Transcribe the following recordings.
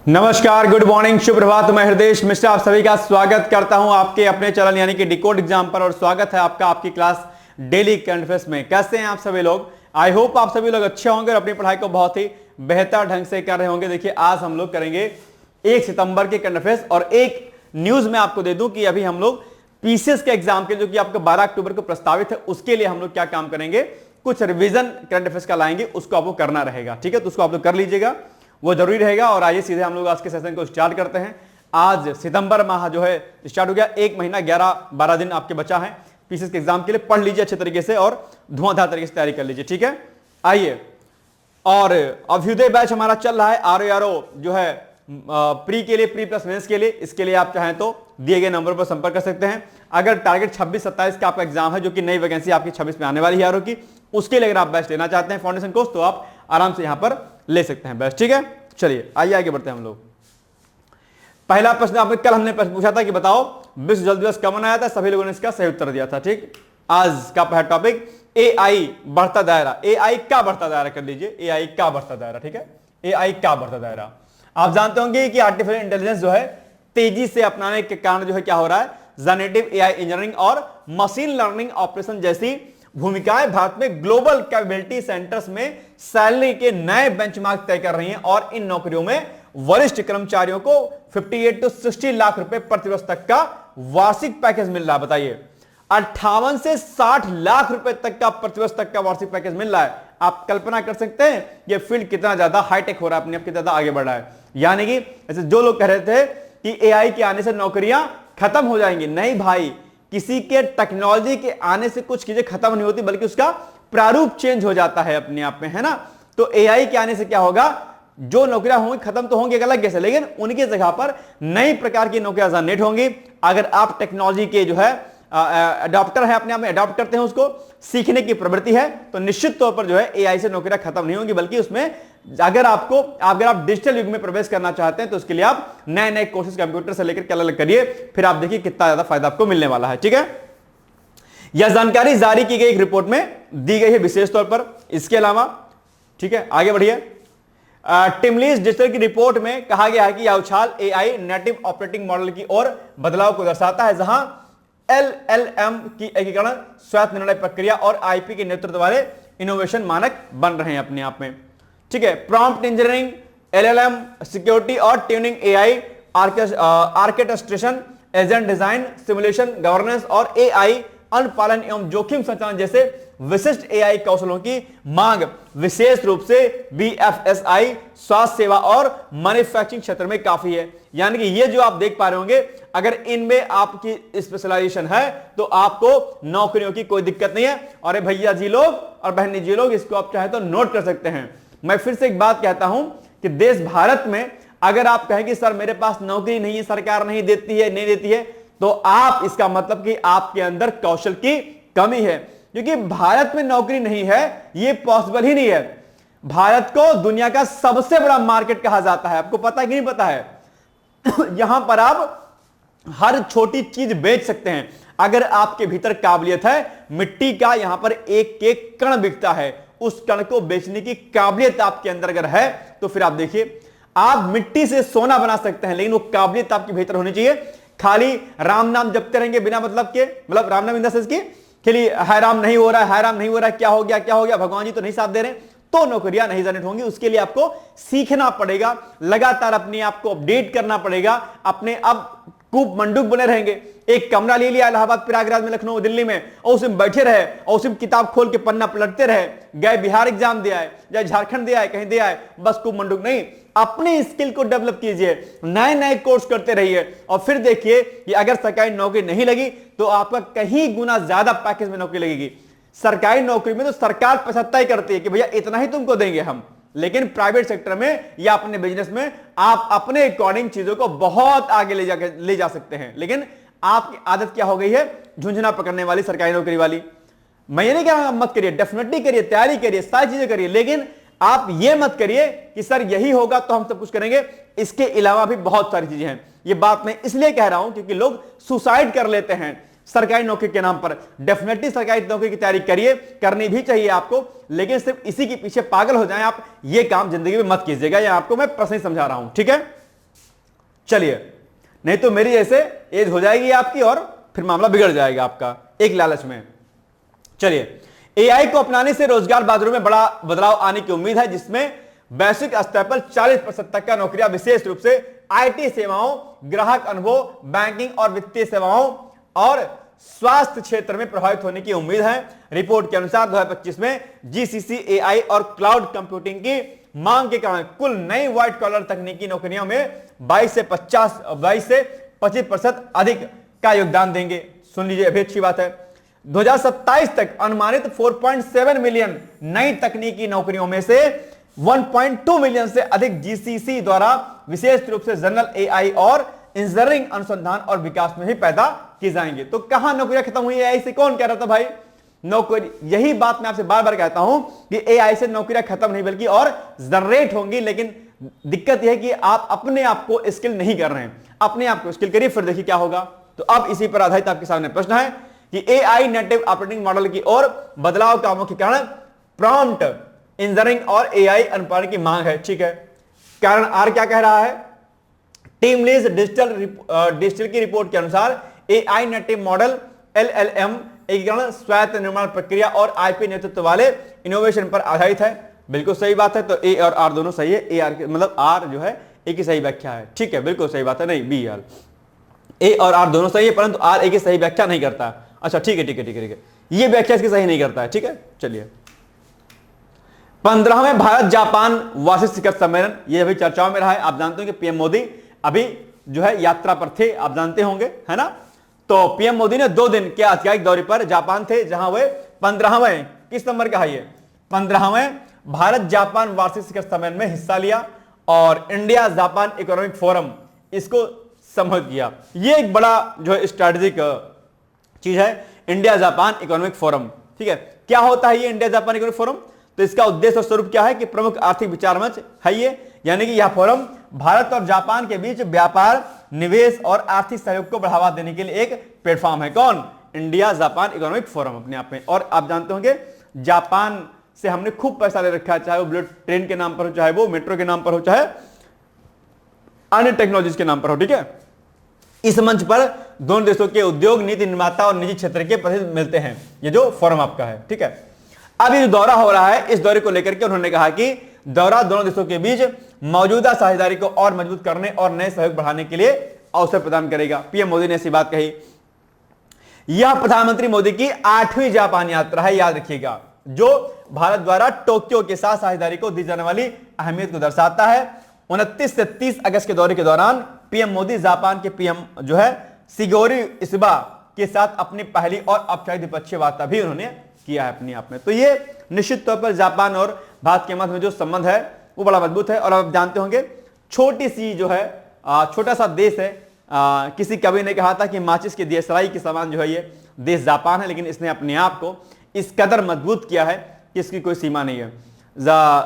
नमस्कार, good morning, शुभ प्रभात। मैं हृदय मिश्रा आप सभी का स्वागत करता हूं आपके अपने चैनल यानी कि डिकोड एग्जाम पर। और स्वागत है आपका आपकी क्लास डेली करंट अफेयर्स में। कैसे हैं आप सभी लोग? आई होप आप सभी लोग अच्छे होंगे और अपनी पढ़ाई को बहुत ही बेहतर ढंग से कर रहे होंगे। देखिए, आज हम लोग करेंगे 1 सितंबर के करंट अफेयर्स। और एक न्यूज मैं आपको दे दूं कि अभी हम लोग पीसीएस के एग्जाम के जो कि आपको 12 अक्टूबर को प्रस्तावित है, उसके लिए हम लोग क्या काम करेंगे, कुछ रिवीजन करंट अफेयर्स का लाएंगे, उसको आपको करना रहेगा। ठीक है, तो उसको आप लोग कर लीजिएगा, वो जरूरी रहेगा। और आइए सीधे हम लोग आज के सेशन को स्टार्ट करते हैं। आज सितंबर माह जो है स्टार्ट हो गया, 1 महीना 11-12 दिन आपके बचा है पीसीएस के एग्जाम के लिए। पढ़ लीजिए अच्छे तरीके से और धुआंधार तरीके से तैयारी कर लीजिए। ठीक है, आइए। और अभ्युदय बैच हमारा चल रहा है, आरओ जो है प्री के लिए, प्री प्लस मेंस के लिए। इसके लिए आप चाहें तो दिए गए नंबर पर संपर्क कर सकते हैं। अगर टारगेट 26-27 का आपका एग्जाम है, जो कि नई वैकेंसी आपकी 26 में आने वाली है आरओ की, उसके लिए अगर आप बैच लेना चाहते हैं फाउंडेशन कोर्स, तो आप आराम से यहां पर ले सकते हैं बैच। ठीक है, चलिए आइए आगे बढ़ते हैं हम लोग। पहला प्रश्न आपने कल हमने प्रश्न पूछा था कि बताओ विश्व जल दिवस कब मनाया था। सभी लोगों ने इसका सही उत्तर दिया था। ठीक, आज का पहला टॉपिक एआई बढ़ता दायरा। एआई का बढ़ता दायरा कर लीजिए, एआई का बढ़ता दायरा। ठीक है, एआई का बढ़ता दायरा। आप जानते होंगे कि आर्टिफिशियल इंटेलिजेंस जो है तेजी से अपनाने के कारण जो है क्या हो रहा है, जनरेटिव एआई इंजीनियरिंग और मशीन लर्निंग ऑपरेशन जैसी भूमिकाएं भारत में ग्लोबल कैपेबिलिटी सेंटर्स में सैलरी के नए बेंचमार्क तय कर रही हैं। और इन नौकरियों में वरिष्ठ कर्मचारियों को 58 to 60 लाख रुपए प्रति वर्ष तक का वार्षिक पैकेज मिल रहा है। बताइए, 58 से 60 लाख रुपए तक का प्रतिवर्ष तक का वार्षिक पैकेज मिल रहा है। आप कल्पना कर सकते हैं ये फील्ड कितना ज्यादा हाईटेक हो रहा है, अपने आप कितना ज्यादा आगे बढ़ रहा है। यानी कि ऐसे जो लोग कह रहे थे कि एआई के आने से नौकरियां खत्म हो जाएंगी, नहीं भाई, किसी के टेक्नोलॉजी के आने से कुछ चीजें खत्म नहीं होती, बल्कि उसका प्रारूप चेंज हो जाता है अपने आप में, है ना। तो एआई के आने से क्या होगा, जो नौकरियां होंगी खत्म तो होंगी अलग कैसे, लेकिन उनकी जगह पर नई प्रकार की नौकरियां जनरेट होंगी। अगर आप टेक्नोलॉजी के जो है अडॉप्टर है, अपने आप में अडॉप्ट करते हैं, उसको सीखने की प्रवृत्ति है, तो निश्चित तौर पर जो है एआई से नौकरियां खत्म नहीं होंगी, बल्कि उसमें अगर आप डिजिटल युग में प्रवेश करना चाहते हैं तो उसके लिए आप नए नए कोर्सेज कंप्यूटर से लेकर अलग अलग करिए, फिर आप देखिए कितना ज्यादा फायदा आपको मिलने वाला है। ठीक है, यह जानकारी जारी की गई एक रिपोर्ट में दी गई है विशेष तौर पर। इसके अलावा ठीक है, आगे बढ़िए। टिमलीज डिजिटल की रिपोर्ट में कहा गया है कि यह उछाल एआई नेटिव ऑपरेटिंग मॉडल की ओर बदलाव को दर्शाता है, जहां एलएलएम की एकीकरण, स्वायत्त निर्णय प्रक्रिया और आईपी के नेतृत्व वाले इनोवेशन मानक बन रहे हैं अपने आप में। ठीक है, प्रॉम्प्ट इंजीनियरिंग, एलएलएम, सिक्योरिटी और tuning, AI orchestration, agent design, simulation, governance और एआई अनुपालन एवं जोखिम संचालन जैसे विशिष्ट एआई कौशलों की मांग विशेष रूप से बीएफएसआई, स्वास्थ्य सेवा और मैन्युफैक्चरिंग क्षेत्र में काफी है। यानी कि ये जो आप देख पा रहे होंगे, अगर इनमें आपकी स्पेशलाइजेशन है तो आपको नौकरियों की कोई दिक्कत नहीं है। और भैया जी लोग और बहनी जी लोग, इसको आप चाहे तो नोट कर सकते हैं। मैं फिर से एक बात कहता हूं कि देश भारत में अगर आप कहें कि सर मेरे पास नौकरी नहीं है, सरकार नहीं देती है, नहीं देती है, तो आप इसका मतलब कि आपके अंदर कौशल की कमी है। क्योंकि भारत में नौकरी नहीं है, यह पॉसिबल ही नहीं है। भारत को दुनिया का सबसे बड़ा मार्केट कहा जाता है, आपको पता है कि नहीं पता है? यहां पर आप हर छोटी चीज बेच सकते हैं। अगर आपके भीतर काबिलियत है, मिट्टी का यहां पर एक एक कण बिकता है, उस कण को बेचने की काबिलियत आपके अंदर अगर है तो फिर आप देखिए, आप मिट्टी से सोना बना सकते हैं, लेकिन वो काबिलियत आपके भीतर होनी चाहिए। खाली राम नाम जपते रहेंगे बिना मतलब के, मतलब राम नाम इन द सेंस के लिए हाय राम नहीं हो रहा है, हाय राम नहीं हो रहा है, क्या हो गया क्या हो गया, भगवान जी तो नहीं साथ दे रहे, तो नौकरियां नहीं जनरेट होंगी। उसके लिए आपको सीखना पड़ेगा, लगातार अपने आप को अपडेट करना पड़ेगा। अपने अब कूप मंडूक बने रहेंगे। एक कमरा ले लिया इलाहाबाद, प्रयागराज में, लखनऊ, दिल्ली में, और उसमें बैठे रहे और उसमें किताब खोल के पन्ना पलटते रहे। गए बिहार एग्जाम दिया है या झारखंड दिया है, कहीं दिया है, बस कूप मंडूक नहीं। अपनी स्किल को डेवलप कीजिए, नए नए कोर्स करते रहिए, और फिर देखिए कि अगर सरकारी नौकरी नहीं लगी तो आपका कहीं गुना ज्यादा पैकेज में नौकरी लगेगी। सरकारी नौकरी में तो सरकार पैसा तय करती है कि भैया इतना ही तुमको देंगे हम, लेकिन प्राइवेट सेक्टर में या अपने बिजनेस में आप अपने अकॉर्डिंग चीजों को बहुत आगे ले जा सकते हैं। लेकिन आपकी आदत क्या हो गई है, झुंझुना पकड़ने वाली, सरकारी नौकरी वाली। मैं ये नहीं कह रहा हूं मत करिए, डेफिनेटली करिए, तैयारी करिए, सारी चीजें करिए, लेकिन आप ये मत करिए कि सर यही होगा तो हम सब कुछ करेंगे। इसके अलावा भी बहुत सारी चीजें हैं। ये बात मैं इसलिए कह रहा हूं क्योंकि लोग सुसाइड कर लेते हैं सरकारी नौकरी के नाम पर। डेफिनेटली सरकारी नौकरी की तैयारी करिए, करनी भी चाहिए आपको, लेकिन सिर्फ इसी के पीछे पागल हो जाएं आप, ये काम जिंदगी में मत कीजिएगा। ये आपको मैं पर्सनली समझा रहा हूं, ठीक है। चलिए, नहीं तो मेरी जैसे एज हो जाएगी आपकी और फिर मामला बिगड़ जाएगा आपका एक लालच में। चलिए, एआई को अपनाने से रोजगार बाजारों में बड़ा बदलाव आने की उम्मीद है, जिसमें वैश्विक स्तर पर 40% तक का नौकरियां विशेष रूप से आईटी सेवाओं, ग्राहक अनुभव, बैंकिंग और वित्तीय सेवाओं और स्वास्थ्य क्षेत्र में प्रभावित होने की उम्मीद है। रिपोर्ट के अनुसार 2025 में जीसीसी, एआई और क्लाउड कंप्यूटिंग की मांग के कारण कुल नई व्हाइट कॉलर तकनीकी नौकरियों में 22 से 25% अधिक का योगदान देंगे। सुन लीजिए, अभी अच्छी बात है। 2027 तक अनुमानित 4.7 मिलियन नई तकनीकी नौकरियों में से 1.2 मिलियन से अधिक जीसीसी द्वारा विशेष रूप से जनरल एआई और इंजीनियरिंग अनुसंधान और विकास में ही पैदा की जाएंगे। तो कहां नौकरियां खत्म हुई? एआई से कौन कह रहा था भाई नौकरी? यही बात मैं आपसे बार बार कहता हूं कि एआई से नौकरियां खत्म नहीं बल्कि और जनरेट होंगी। लेकिन दिक्कत यह है कि आप अपने आप को स्किल नहीं कर रहे हैं। अपने आप को स्किल करिए, फिर देखिए क्या होगा। तो अब इसी पर आधारित आपके सामने प्रश्न है कि एआई नेटिव ऑपरेटिंग मॉडल की ओर बदलाव का मुख्य कारण प्रॉम्प्ट इंजीनियरिंग और एआई अनुपालन की मांग है। ठीक है, कारण आर क्या कह रहा है? टीम लीज डिजिटल की रिपोर्ट के अनुसार एआई नेटिव मॉडल एलएलएम एकीकरण, स्वायत्त निर्माण प्रक्रिया और आईपी नेतृत्व वाले इनोवेशन पर आधारित है। बिल्कुल सही बात है। तो ए और आर दोनों सही है। ए आर मतलब आर जो है एक ही सही व्याख्या है। ठीक है, बिल्कुल सही बात है। नहीं, बी आर, ए और आर दोनों सही है, परंतु आर एक ही सही व्याख्या नहीं करता। अच्छा, ठीक है ठीक है ठीक है ठीक है, ये व्याख्या इसकी सही नहीं करता है। ठीक है, चलिए, 15वें भारत जापान वार्षिक शिखर सम्मेलन, ये अभी चर्चाओं में रहा है। आप जानते हो कि पीएम मोदी अभी जो है यात्रा पर थे, आप जानते होंगे, है ना। तो पीएम मोदी ने 2 दिन के आधिकारिक दौरे पर जापान थे, जहां वे 15वें किस नंबर का है ये 15वें भारत जापान वार्षिक शिखर सम्मेलन में हिस्सा लिया और इंडिया जापान इकोनॉमिक फोरम इसको संबोधित किया। ये एक बड़ा जो है स्ट्रेटेजिक चीज है, इंडिया जापान इकोनॉमिक फोरम। ठीक है, क्या होता है ये इंडिया जापान इकोनॉमिक फोरम? तो इसका उद्देश्य और स्वरूप क्या है कि प्रमुख आर्थिक विचार मंच है ये, यानी कि यह फोरम भारत और जापान के बीच व्यापार, निवेश और आर्थिक सहयोग को बढ़ावा देने के लिए एक प्लेटफॉर्म है। कौन? इंडिया जापान इकोनॉमिक फोरम अपने आप में। और आप जानते होंगे जापान से हमने खूब पैसा ले रखा है, चाहे वो बुलेट ट्रेन के नाम पर हो, चाहे वो मेट्रो के नाम पर हो, चाहे अन्य टेक्नोलॉजीज के नाम पर हो। ठीक है, इस मंच पर दोनों देशों के उद्योग, नीति निर्माता और निजी क्षेत्र के प्रतिनिधि मिलते हैं। ये जो फोरम आपका है। ठीक है, अब ये जो दौरा हो रहा है, इस दौरे को लेकर के उन्होंने कहा कि दौरा दोनों देशों के बीच मौजूदा साझेदारी को और मजबूत करने और नए सहयोग बढ़ाने के लिए अवसर प्रदान करेगा। पीएम मोदी ने ऐसी बात कही। यह प्रधानमंत्री मोदी की 8वीं जापान यात्रा है, याद रखिएगा, जो भारत द्वारा टोक्यो के साथ साझेदारी को दी जाने वाली अहमियत को दर्शाता है। 29 से 30 अगस्त के दौरे के दौरान पीएम मोदी जापान के पीएम जो है शिगेरू इशिबा के साथ अपनी पहली और औपचारिक द्विपक्षीय वार्ता भी उन्होंने किया है अपने आप में। तो ये निश्चित तौर पर जापान और भारत के मध्य में जो संबंध है वो बड़ा मजबूत है। और आप जानते होंगे छोटी सी जो है छोटा सा देश है, किसी कवि ने कहा था कि माचिस की दियसलाई के समान जो है ये देश जापान है, लेकिन इसने अपने आप को इस कदर मजबूत किया है कि इसकी कोई सीमा नहीं है।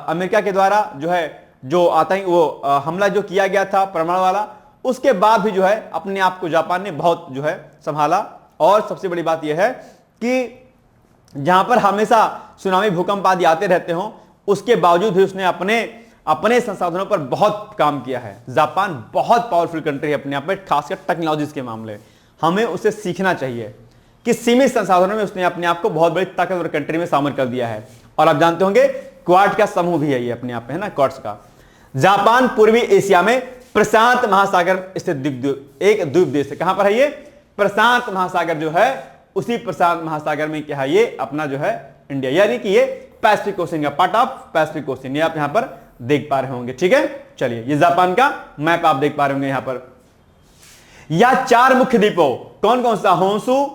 अमेरिका के द्वारा जो है जो आतंकी वो हमला जो किया गया था परमाणु वाला, उसके बाद भी जो है अपने आप को जापान ने बहुत जो है संभाला। और सबसे बड़ी बात यह है कि जहां पर हमेशा सुनामी, भूकंप आदि आते रहते हों, उसके बावजूद भी उसने अपने संसाधनों पर बहुत काम किया है। जापान बहुत पावरफुल कंट्री है अपने आप में, खासकर टेक्नोलॉजीज के मामले। हमें उसे सीखना चाहिए कि सीमित संसाधनों में उसने अपने आप को बहुत बड़ी ताकतवर कंट्री में शामिल कर दिया है। और आप जानते होंगे क्वाड का समूह भी है ये अपने आप में, है ना, क्वाड्स का। जापान पूर्वी एशिया में प्रशांत महासागर स्थित एक द्वीप देश है। कहां पर है ये? प्रशांत महासागर जो है, उसी प्रशांत महासागर में क्या है ये अपना जो है इंडिया, यानी कि ये पैसिफिक ओशन का पार्ट ऑफ पैसिफिक ओशन, ये आप यहां पर देख पा रहे होंगे। ठीक है, चलिए, ये जापान का मैप आप देख पा रहे होंगे यहां पर। यह 4 मुख्य द्वीपों, कौन कौन सा? होंशु,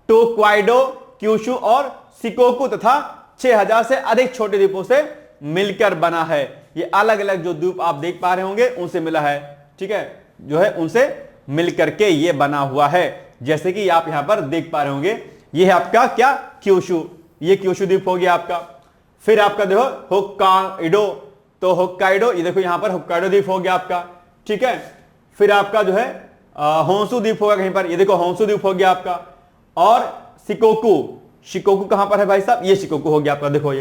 टोक्वाइडो, क्यूशु और शिकोकु तथा 6000 से अधिक छोटे द्वीपों से मिलकर बना है। ये अलग अलग जो द्वीप आप देख पा रहे होंगे उनसे मिला है। ठीक है, जो है उनसे मिलकर के ये बना हुआ है। जैसे कि आप यहां पर देख पा रहे होंगे, ये है आपका क्या? क्यूशु, ये क्यूशु द्वीप हो गया आपका। फिर आपका देखो होक्काइडो, तो होक्काइडो, ये देखो यहां पर होक्काइडो द्वीप हो गया आपका। ठीक है, फिर आपका जो है होंशु द्वीप होगा कहीं पर, ये देखो होंशु द्वीप हो गया आपका। और शिकोकु, शिकोकु कहां पर है भाई साहब? ये शिकोकु हो गया आपका, देखो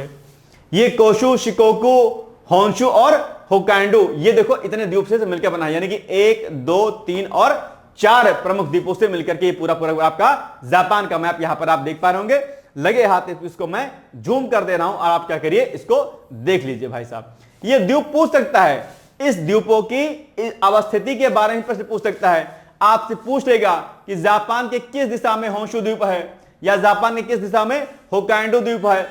ये कोशु, शिकोकु होंशु और होकाइडो, ये देखो इतने द्वीप से मिलकर बना है, यानी कि 1 2 3 और 4 प्रमुख द्वीपों से मिलकर के ये पूरा पूरा आपका जापान का मैप यहां पर आप देख पा रहे होंगे। लगे हाथ इसको मैं जूम कर दे रहा हूं और आप क्या करिए, इसको देख लीजिए भाई साहब। ये द्वीप पूछ सकता है, इस द्वीपों की अवस्थिति के बारे में प्रश्न पूछ सकता है। आपसे पूछ लेगा कि जापान के किस दिशा में होंशु द्वीप है, या जापान के किस दिशा में होकाइडो द्वीप है,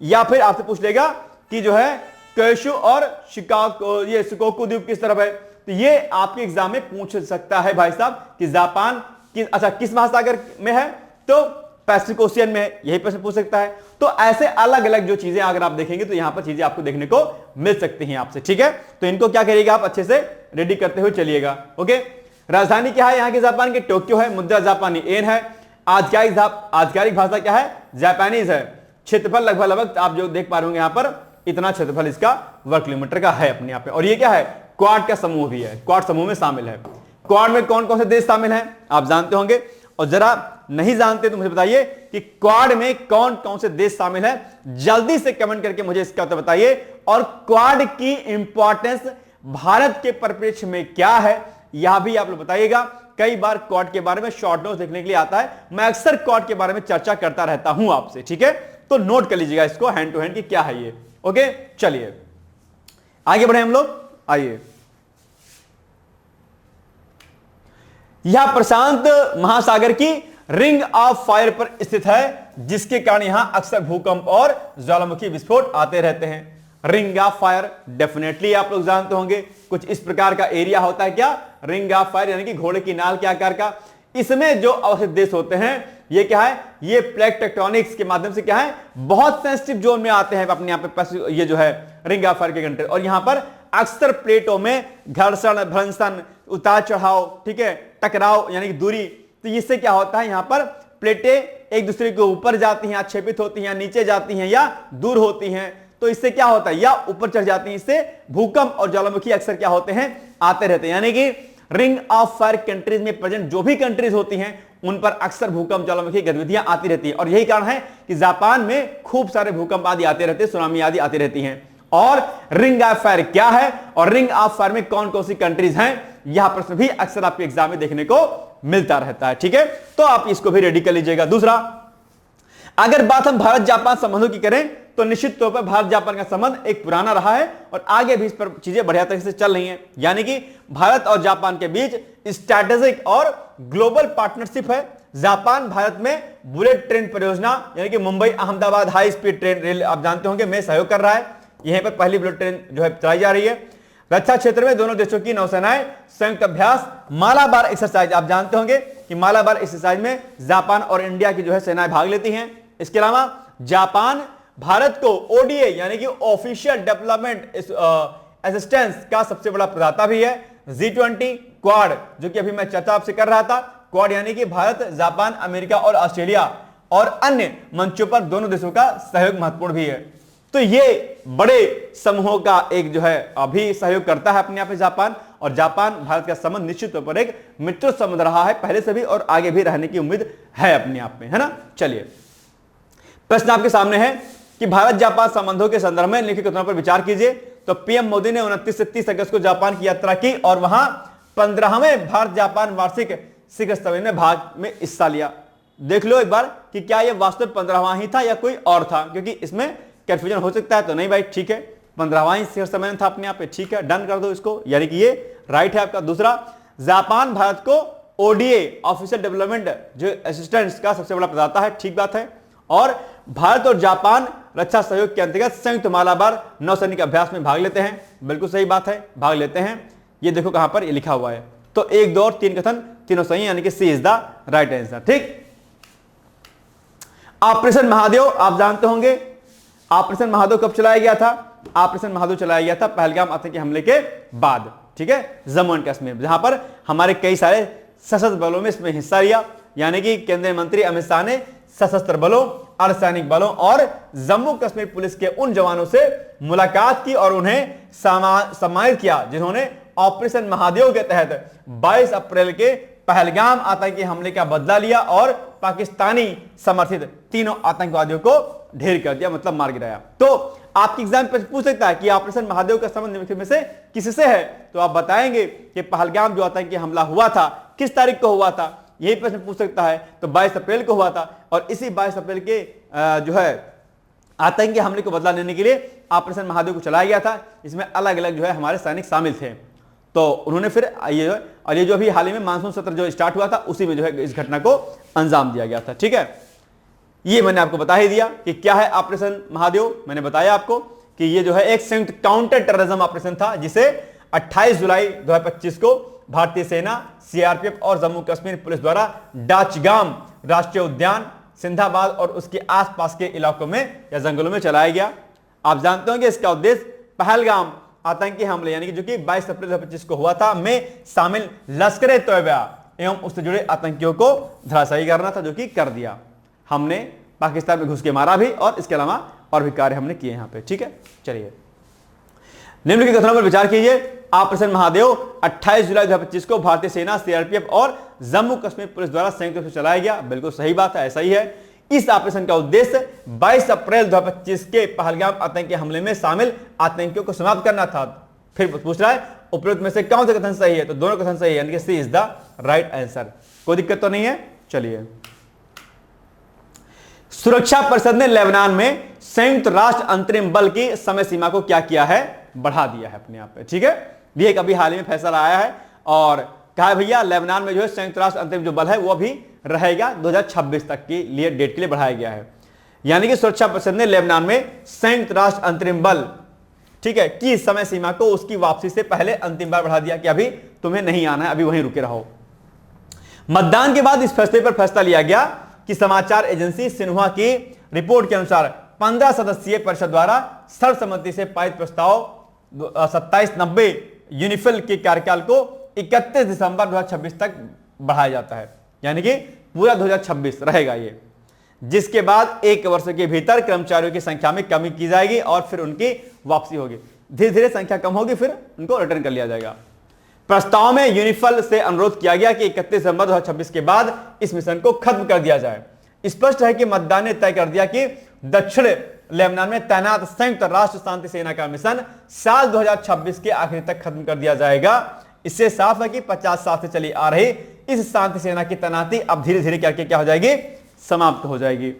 या फिर आपसे पूछ लेगा कि जो है क्यूशु और शिकागो, ये शिकोकू द्वीप किस तरफ है। तो ये आपके एग्जाम में पूछ सकता है भाई साहब कि जापान किस महासागर में है, तो पैसिफिक ओशियन में है, यही प्रश्न पूछ सकता है। तो ऐसे अलग अलग जो चीजें अगर आप देखेंगे तो यहां पर चीजें आपको देखने को मिल सकती हैं आपसे, ठीक है। तो इनको क्या करिएगा, आप अच्छे से रेडी करते हुए चलिएगा। ओके, राजधानी क्या है यहाँ की जापान की, टोक्यो है। मुद्रा जापानी येन है। आधिकारिक भाषा क्या है, जापानीज है। क्षेत्रफल लगभग आप जो देख पा रहे होंगे यहां पर, इतना क्षेत्रफल इसका वर्ग किलोमीटर का है अपने यहाँ पे। और ये क्या है, क्वाड का समूह भी है, क्वाड समूह में शामिल है। क्वाड में कौन कौन से देश शामिल हैं आप जानते होंगे, और जरा नहीं जानते तो मुझे बताइए कि क्वाड में कौन कौन से देश शामिल हैं, जल्दी से कमेंट करके मुझे इसका उत्तर बताइए। और क्वाड की इंपॉर्टेंस भारत के परिप्रेक्ष्य में क्या है, यह भी आप लोग बताइएगा। कई बार क्वाड के बारे में शॉर्ट नोट्स देखने के लिए आता है, मैं अक्सर क्वाड के बारे में चर्चा करता रहता हूं आपसे, ठीक है। तो नोट कर लीजिएगा इसको हैंड टू हैंड कि क्या है ये। ओके, चलिए आगे बढ़े हम लोग। आइए, यह प्रशांत महासागर की रिंग ऑफ फायर पर स्थित है, जिसके कारण यहां अक्सर भूकंप और ज्वालामुखी विस्फोट आते रहते हैं। रिंग ऑफ फायर डेफिनेटली आप लोग जानते होंगे, कुछ इस प्रकार का एरिया होता है क्या, रिंग ऑफ फायर, यानी कि घोड़े की नाल के आकार का। इसमें जो अवस्थित देश होते हैं ये क्या है, ये प्लेट टेक्टोनिक्स के माध्यम से क्या है, बहुत सेंसिटिव जोन में आते हैं अपने यहाँ पे, ये जो है रिंग ऑफ फायर के कंट्री। और यहां पर अक्सर प्लेटों में घर्षण, भ्रंशन, उतार चढ़ाव, ठीक है, टकराव यानी कि दूरी, तो इससे क्या होता है, यहां पर प्लेटें एक दूसरे के ऊपर जाती हैं, आक्षेपित होती हैं, या नीचे जाती हैं, या दूर होती हैं। तो इससे क्या होता है, या ऊपर चढ़ जाती हैं, इससे भूकंप और ज्वालामुखी अक्सर क्या होते हैं, आते रहते हैं। यानी कि रिंग ऑफ फायर कंट्रीज में प्रेजेंट जो भी कंट्रीज होती हैं उन पर अक्सर भूकंप, ज्वालामुखी गतिविधियां आती रहती हैं। और यही कारण है कि जापान में खूब सारे भूकंप आदि आते रहते हैं, सुनामी आदि आती रहती हैं। और रिंग ऑफ फायर क्या है और रिंग ऑफ फायर में कौन कौन सी कंट्रीज हैं, यह प्रश्न भी अक्सर आपके एग्जाम में देखने को मिलता रहता है, ठीक है। तो आप इसको भी रेडी कर लीजिएगा। दूसरा, अगर बात हम भारत जापान संबंधों की करें तो निश्चित तौर पर भारत जापान का संबंध एक पुराना रहा है और आगे भी इस पर चीजें बढ़िया तरीके से चल रही हैं। यानी कि भारत और जापान के बीच स्ट्रैटेजिक और ग्लोबल पार्टनरशिप है। जापान भारत में बुलेट ट्रेन परियोजना यानी कि Mumbai Ahmedabad high speed train rail आप जानते होंगे में सहयोग कर रहा है। यहीं पर पहली बुलेट ट्रेन जो है चलाई जा रही है। रक्षा क्षेत्र में दोनों देशों की नौसेनाएं संयुक्त अभ्यास मालाबार एक्सरसाइज आप जानते होंगे कि मालाबार एक्सरसाइज में जापान और इंडिया की जो है सेनाएं भाग लेती हैं। इसके अलावा जापान भारत को ओडीए यानी कि ऑफिशियल डेवलपमेंट असिस्टेंस का सबसे बड़ा प्रदाता भी है। G20 क्वाड जो कि अभी मैं चर्चा आपसे कर रहा था, क्वाड यानी कि भारत, जापान, अमेरिका और ऑस्ट्रेलिया और अन्य मंचों पर दोनों देशों का सहयोग महत्वपूर्ण भी है। तो ये बड़े समूहों का एक जो है अभी सहयोग करता है अपने आप में जापान, और जापान भारत का संबंध निश्चित तौर पर एक मित्र संबंध रहा है पहले से भी और आगे भी रहने की उम्मीद है अपने आप में, है ना। चलिए प्रश्न आपके सामने है कि भारत जापान संबंधों के संदर्भ में निम्नलिखित कथनों पर विचार कीजिए। तो पीएम मोदी ने 29 से 30 अगस्त को जापान की यात्रा की और वहां 15वें भारत जापान वार्षिक शिखर सम्मेलन में भाग में हिस्सा लिया। देख लो एक बार कि क्या यह वास्तव 15वां ही था या कोई और था, क्योंकि इसमें कंफ्यूजन हो सकता है। तो नहीं भाई, ठीक है, 15वां ही शिखर सम्मेलन था अपने आप पे, ठीक है, डन कर दो इसको, यानी कि ये राइट है आपका। दूसरा, जापान भारत को ओडीए ऑफिशियल डेवलपमेंट जो असिस्टेंस का सबसे बड़ा प्रदाता है, ठीक बात है। और भारत और जापान रक्षा सहयोग के अंतर्गत संयुक्त मालाबार नौसैनिक अभ्यास में भाग लेते हैं, बिल्कुल सही बात है, भाग लेते हैं। ये देखो कहां पर ये लिखा हुआ है। तो 1, 2 और 3 कथन तीनों सही, यानी कि सी इज द राइट आंसर, ठीक। ऑपरेशन महादेव आप जानते होंगे, ऑपरेशन महादेव कब चलाया गया था? ऑपरेशन महादेव चलाया गया था पहलगाम आतंकी हमले के बाद, ठीक है, जम्मू एंड कश्मीर, जहां पर हमारे कई सारे सशस्त्र बलों में इसमें हिस्सा लिया। यानी कि केंद्रीय मंत्री अमित शाह ने सशस्त्र बलों, अर्धसैनिक बलों और जम्मू कश्मीर पुलिस के उन जवानों से मुलाकात की और उन्हें सम्मानित किया जिन्होंने ऑपरेशन महादेव के तहत 22 अप्रैल के पहलगाम आतंकी हमले का बदला लिया और पाकिस्तानी समर्थित तीनों आतंकवादियों को ढेर कर दिया, मतलब मार गिराया। तो आपकी एग्जाम पे पूछ सकता है कि ऑपरेशन महादेव का संबंध निम्नलिखित में से किससे है, तो आप बताएंगे कि पहलगाम जो आतंकी हमला हुआ था किस तारीख को हुआ था, यही प्रश्न पूछ सकता है। तो 22 अप्रैल को हुआ था और इसी 22 अप्रैल के जो है आतंकी हमले को बदला लेने के लिए ऑपरेशन महादेव को चलाया गया था। इसमें अलग अलग जो है हमारे सैनिक शामिल थे। तो उन्होंने फिर ये जो अभी हाल ही में मानसून सत्र जो स्टार्ट हुआ था उसी में जो है इस घटना को अंजाम दिया गया था। ठीक है, ये मैंने आपको बता ही दिया कि क्या है ऑपरेशन महादेव। मैंने बताया आपको कि ये जो है एक संयुक्त काउंटर टेररिज्म ऑपरेशन था जिसे 28 जुलाई 2025 को भारतीय सेना, सीआरपीएफ और जम्मू कश्मीर पुलिस द्वारा डाचगाम राष्ट्रीय उद्यान, सिंधाबाद और उसके आसपास के इलाकों में या जंगलों में चलाया गया। आप जानते होंगे इसका उद्देश्य पहलगाम आतंकी हमले यानी कि जो कि 22 अप्रैल 2025 को हुआ था में शामिल लश्कर-ए-तोयबा एवं उससे जुड़े आतंकियों को धराशायी करना था, जो कि कर दिया। हमने पाकिस्तान में घुस के मारा भी और इसके अलावा और भी कार्य हमने किए यहां पे। ठीक है, चलिए निम्नलिखित कथनों पर विचार कीजिए। ऑपरेशन महादेव 28 जुलाई 2025 को भारतीय सेना, सीआरपीएफ और जम्मू कश्मीर पुलिस द्वारा संयुक्त रूप से चलाया गया। बिल्कुल सही बात है, ऐसा ही है। इस ऑपरेशन का उद्देश्य 22 अप्रैल 2025 के पहलगाम आतंकी हमले में शामिल आतंकियों को समाप्त करना था। फिर पूछ रहा है उपरोक्त में से कौन सा कथन सही है, तो दोनों कथन सही है, यानी कि सी इज द राइट आंसर। कोई दिक्कत तो नहीं है। चलिए, सुरक्षा परिषद ने लेबनान में संयुक्त राष्ट्र अंतरिम बल की समय सीमा को क्या किया है, बढ़ा दिया है अपने आप पे। ठीक है, ये कभी हाल ही में फैसला आया है और कहा भैया लेबनान में जो है संयुक्त राष्ट्र अंतरिम जो बल है वो भी रहेगा 2026 तक के लिए डेट के लिए बढ़ाया गया है। यानी कि सुरक्षा परिषद ने लेबनान में संयुक्त राष्ट्र अंतरिम बल, ठीक है, की समय सीमा को उसकी वापसी से पहले अंतिम बार बढ़ा दिया कि अभी तुम्हें नहीं आना है, अभी वहीं रुके रहो। मतदान के बाद इस फैसले पर फैसला लिया गया कि समाचार एजेंसी सिन्हुआ की रिपोर्ट के अनुसार 15 सदस्यीय परिषद द्वारा सर्वसम्मति से पारित प्रस्ताव 2790 यूनिफिल के कार्यकाल को 31 दिसंबर 2026 तक बढ़ाया जाता है, यानी कि पूरा 2026 रहेगा ये, जिसके बाद 1 वर्ष के भीतर कर्मचारियों की संख्या में कमी की जाएगी और फिर उनकी वापसी होगी। धीरे धीरे संख्या कम होगी, फिर उनको रिटर्न कर लिया जाएगा। प्रस्ताव में यूनिफिल से अनुरोध किया गया कि 31 दिसंबर 2026 के बाद इस मिशन को खत्म कर दिया जाए। स्पष्ट है कि मतदान ने तय कर दिया कि दक्षिण लेबनान में तैनात संयुक्त राष्ट्र शांति सेना का मिशन साल 2026 के आखिर तक खत्म कर दिया जाएगा। इससे साफ है कि 50 साल से चली आ रही इस शांति सेना की तैनाती अब धीरे धीरे करके क्या हो जाएगी, समाप्त हो जाएगी।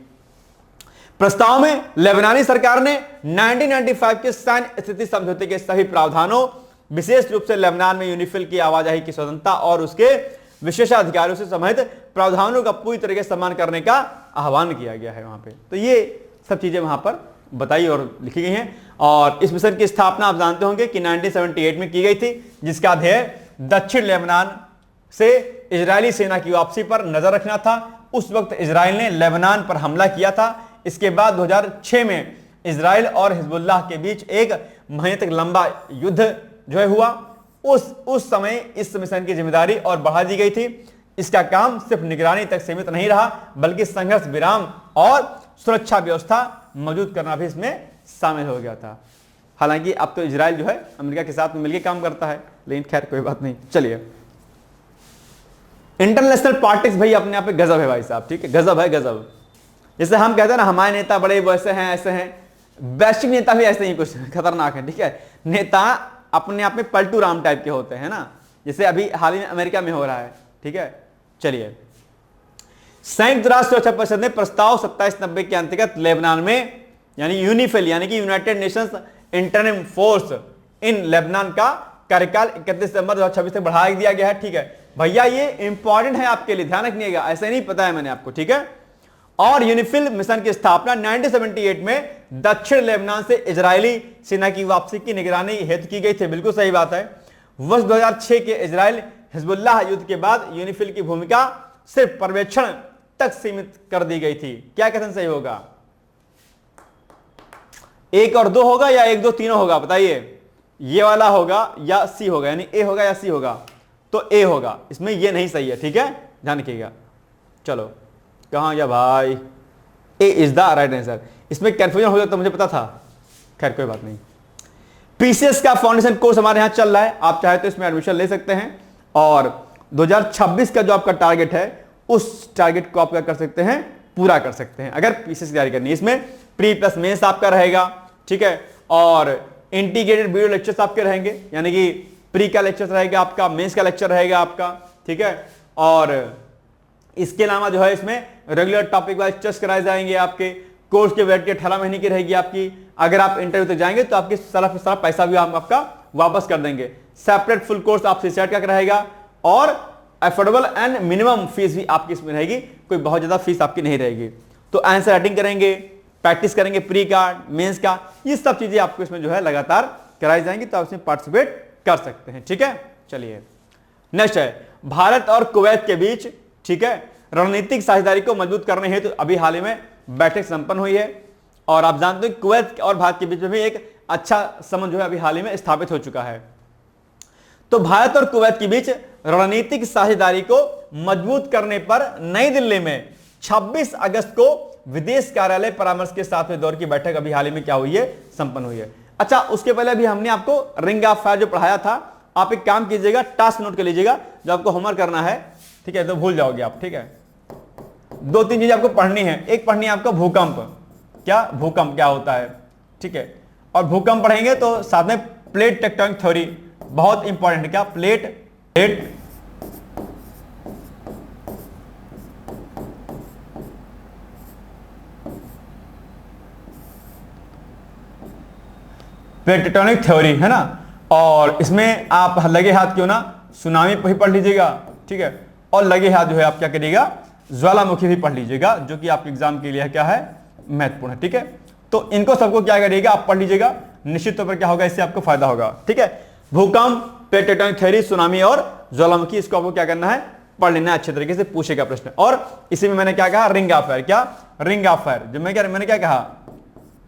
प्रस्ताव में लेबनानी सरकार ने 1995 के सैन्य स्थिति समझौते के सभी प्रावधानों, विशेष रूप से लेबनान में यूनिफिल की आवाजाही की स्वतंत्रता और उसके विशेषाधिकारियों से संबंधित प्रावधानों का पूरी तरह से सम्मान करने का आह्वान किया गया है वहां पे। तो ये सब चीजें वहां पर बताई और लिखी गई हैं। और इस मिशन की स्थापना आप जानते होंगे कि 1978 में की गई थी, जिसका ध्येय दक्षिण लेबनान से इजरायली सेना की वापसी पर नजर रखना था। उस वक्त इजराइल ने लेबनान पर हमला किया था। इसके बाद 2006 में इजराइल और हिजबुल्लाह के बीच 1 महीने तक लंबा युद्ध जो है हुआ। उस समय इस मिशन की जिम्मेदारी और बढ़ा दी गई थी। इसका काम सिर्फ निगरानी तक सीमित नहीं रहा, बल्कि संघर्ष विराम और सुरक्षा व्यवस्था मौजूद करना भी इसमें शामिल हो गया था। हालांकि अब तो इजराइल जो है अमेरिका के साथ मिलकर काम करता है, लेकिन खैर कोई बात नहीं। चलिए, इंटरनेशनल पॉलिटिक्स भाई अपने आप पे गजब है भाई साहब, ठीक है, गजब है गजब। जैसे हम कहते हैं ना हमारे नेता बड़े वैसे हैं ऐसे हैं, वैश्विक नेता भी ऐसे ही कुछ खतरनाक है। ठीक है, नेता अपने आप में पलटू राम टाइप के होते हैं ना, जैसे अभी हाल ही में अमेरिका में हो रहा है। ठीक है, चलिए, संयुक्त राष्ट्र सुरक्षा परिषद ने प्रस्ताव 2790 के अंतर्गत लेबनान में यानी यूनिफिल यानी कि United Nations interim force in Lebanon का कार्यकाल 31 दिसंबर 2026 तक बढ़ा दिया गया है। ठीक है भैया, ये इंपॉर्टेंट है आपके लिए, ध्यान रखिएगा, ऐसे नहीं पता है मैंने आपको। ठीक है, और यूनिफिल मिशन की स्थापना 1978 में दक्षिण लेबनान से इजरायली सेना की वापसी की निगरानी हेतु की गई थी। बिल्कुल सही बात है। वर्ष 2006 के इजराइल हिजबुल्लाह युद्ध के बाद यूनिफिल की भूमिका सिर्फ पर्यवेक्षण तक सीमित कर दी गई थी। क्या कथन सही होगा, 1 और 2 होगा या 1 2 3 होगा, बताइए। ये वाला होगा या सी होगा, यानी ए होगा या सी होगा, तो ए होगा। इसमें ये नहीं सही है। ठीक है, ध्यान रखिएगा। चलो, कहां गया भाई, ए इज द राइट आंसर। इसमें कंफ्यूजन हो जाता तो मुझे पता था, खैर कोई बात नहीं। पीसीएस का फाउंडेशन कोर्स हमारे यहां चल रहा है, आप चाहे तो इसमें एडमिशन ले सकते हैं। और 2026 का जो आपका टारगेट है उस टारगेट को आप क्या कर सकते हैं, पूरा कर सकते हैं अगर पीसीएस की तैयारी करनी है। इसमें प्री प्लस मेंस आपका रहेगा, ठीक है, और इंटीग्रेटेड वीडियो लेक्चर्स आपके रहेंगे, यानी कि प्री का लेक्चर रहेगा आपका, मेंस का लेक्चर रहेगा आपका, ठीक है। और इसके अलावा जो है इसमें रेगुलर टॉपिक वाइज टेस्ट कराए जाएंगे आपके, कोर्स की वैलिडिटी 18 महीने की रहेगी आपकी। अगर आप इंटरव्यू तक जाएंगे तो आपकी सारा पैसा भी हम आपका वापस कर देंगे। सेपरेट फुल कोर्स आपसे सेट का रहेगा और अफोर्डेबल एंड मिनिमम फीस भी आपकी इसमें रहेगी, कोई बहुत ज्यादा फीस आपकी नहीं रहेगी। तो आंसर राइटिंग करेंगे, प्रैक्टिस करेंगे प्री का, मेंस का, ये सब चीजें आपको इसमें जो है लगातार कराई जाएंगी, तो आप इसमें पार्टिसिपेट कर सकते हैं, ठीक है। चलिए नेक्स्ट है भारत और कुवैत के बीच, ठीक है, रणनीतिक साझेदारी को मजबूत करने हेतु अभी हाल ही में बैठक संपन्न हुई है। और आप जानते हैं कुवैत और भारत के बीच में भी एक अच्छा संबंध जो है अभी हाल ही में स्थापित हो चुका है। तो भारत और कुवैत के बीच रणनीतिक साझेदारी को मजबूत करने पर नई दिल्ली में 26 अगस्त को विदेश कार्यालय परामर्श के 7वें दौर की बैठक अभी हाल ही में क्या हुई है, संपन्न हुई है। अच्छा, उसके पहले भी हमने आपको रिंग ऑफ फायर जो पढ़ाया था, आप एक काम कीजिएगा, टास्क नोट कर लीजिएगा, जो आपको होमवर्क करना है, ठीक है, तो भूल जाओगे आप, ठीक है। 2-3 चीजें आपको पढ़नी है। एक पढ़नी है आपको भूकंप, भूकंप क्या होता है, ठीक है, और भूकंप पढ़ेंगे तो साथ में प्लेट टेक्टोनिक थ्योरी बहुत इंपॉर्टेंट, क्या प्लेट टेक्टोनिक थ्योरी है ना। और इसमें आप लगे हाथ क्यों ना सुनामी भी पढ़ लीजिएगा, ठीक है, और लगे हाथ जो है आप क्या करिएगा, ज्वालामुखी भी पढ़ लीजिएगा, जो कि आपके एग्जाम के लिए क्या है, महत्वपूर्ण है, ठीक है। तो इनको सबको क्या करिएगा, आप पढ़ लीजिएगा, निश्चित तौर पर क्या होगा, इससे आपको फायदा होगा, ठीक है। भूकंप, प्लेट टेक्टोनिक थ्योरी, सुनामी और ज्वालामुखी, इसको आपको क्या करना है, पढ़ लेना है, अच्छे तरीके से पूछेगा प्रश्न। और इसी में मैंने क्या कहा, रिंग ऑफ फायर, क्या रिंग ऑफ फायर, जब मैंने क्या कहा,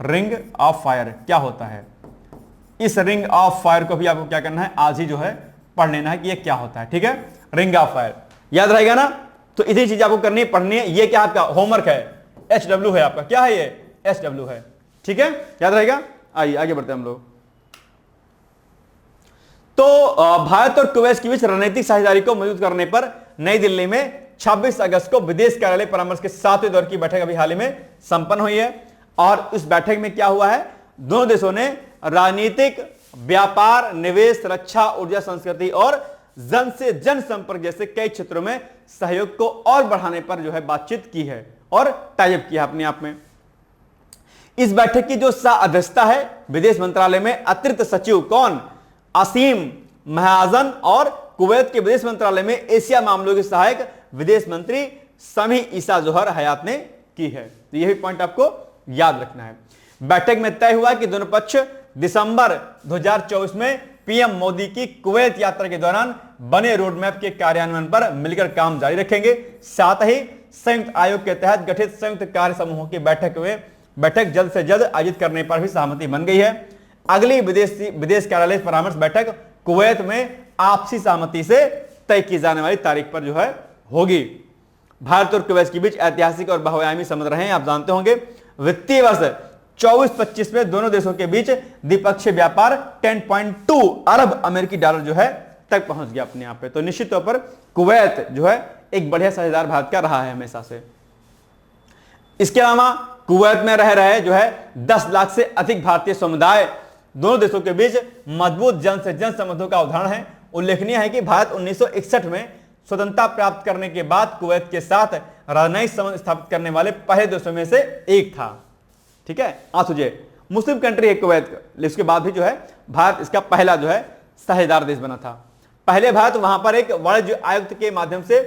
रिंग ऑफ फायर क्या होता है, इस रिंग ऑफ फायर को भी आपको क्या करना है, आज ही जो है पढ़ लेना है कि ये क्या होता है, ठीक है। रिंग ऑफ फायर याद रहेगा ना। तो इतनी चीज आपको करनी पढ़नी है। ये क्या आपका होमवर्क है, HW है आपका, क्या है ये, HW है, ठीक है, याद रहेगा। आइए आगे बढ़ते हैं हम लोग। तो भारत और कुवैत के बीच रणनीतिक साझेदारी को मजबूत करने पर नई दिल्ली में 26 अगस्त को विदेश कार्यालय परामर्श के 7वें दौर की बैठक अभी हाल ही में संपन्न हुई है। और इस बैठक में क्या हुआ है, दोनों देशों ने राजनीतिक, व्यापार, निवेश, रक्षा, ऊर्जा, संस्कृति और जन से जन संपर्क जैसे कई क्षेत्रों में सहयोग को और बढ़ाने पर जो है बातचीत की है और टाइप किया अपने आप में। इस बैठक की जो सह अध्यक्षता है विदेश मंत्रालय में अतिरिक्त सचिव कौन, असीम महाजन, और कुवैत के विदेश मंत्रालय में एशिया मामलों के सहायक विदेश मंत्री समी ईसा जोहर हयात ने की है। तो यही पॉइंट आपको याद रखना है। बैठक में तय हुआ कि दोनों पक्ष दिसंबर 2024 में पीएम मोदी की कुवैत यात्रा के दौरान बने रोड मैप के कार्यान्वयन पर मिलकर काम जारी रखेंगे। साथ ही संयुक्त आयोग के तहत गठित संयुक्त कार्य समूहों की बैठक जल्द से जल्द आयोजित करने पर भी सहमति बन गई है। अगली विदेश कार्यालय परामर्श बैठक कुवैत में आपसी सहमति से तय की जाने वाली तारीख पर जो है होगी। भारत और कुवैत के बीच ऐतिहासिक और बहुआयामी संबंध रहे हैं, आप जानते होंगे। वित्तीय वर्ष 24-25 में दोनों देशों के बीच द्विपक्षीय व्यापार 10.2 अरब अमेरिकी डॉलर जो है तक पहुंच गया अपने आप पे। तो निश्चित तौर पर कुवैत जो है एक बढ़िया साझेदार भारत का रहा है हमेशा से। इसके अलावा कुवैत में रह रहे जो है 10 लाख से अधिक भारतीय समुदाय दोनों देशों के बीच मजबूत जन से जन संबंधों का उदाहरण है। उल्लेखनीय है कि भारत 1961 में स्वतंत्रता प्राप्त करने के बाद कुवैत के साथ राजनयिक संबंध स्थापित करने वाले पहले देशों में से एक था, ठीक है। तुझे मुस्लिम कंट्री है कुवैत, इसके बाद भी जो है भारत इसका पहला जो है साझेदार देश बना था। पहले भारत वहां पर एक वाणिज्य आयुक्त के माध्यम से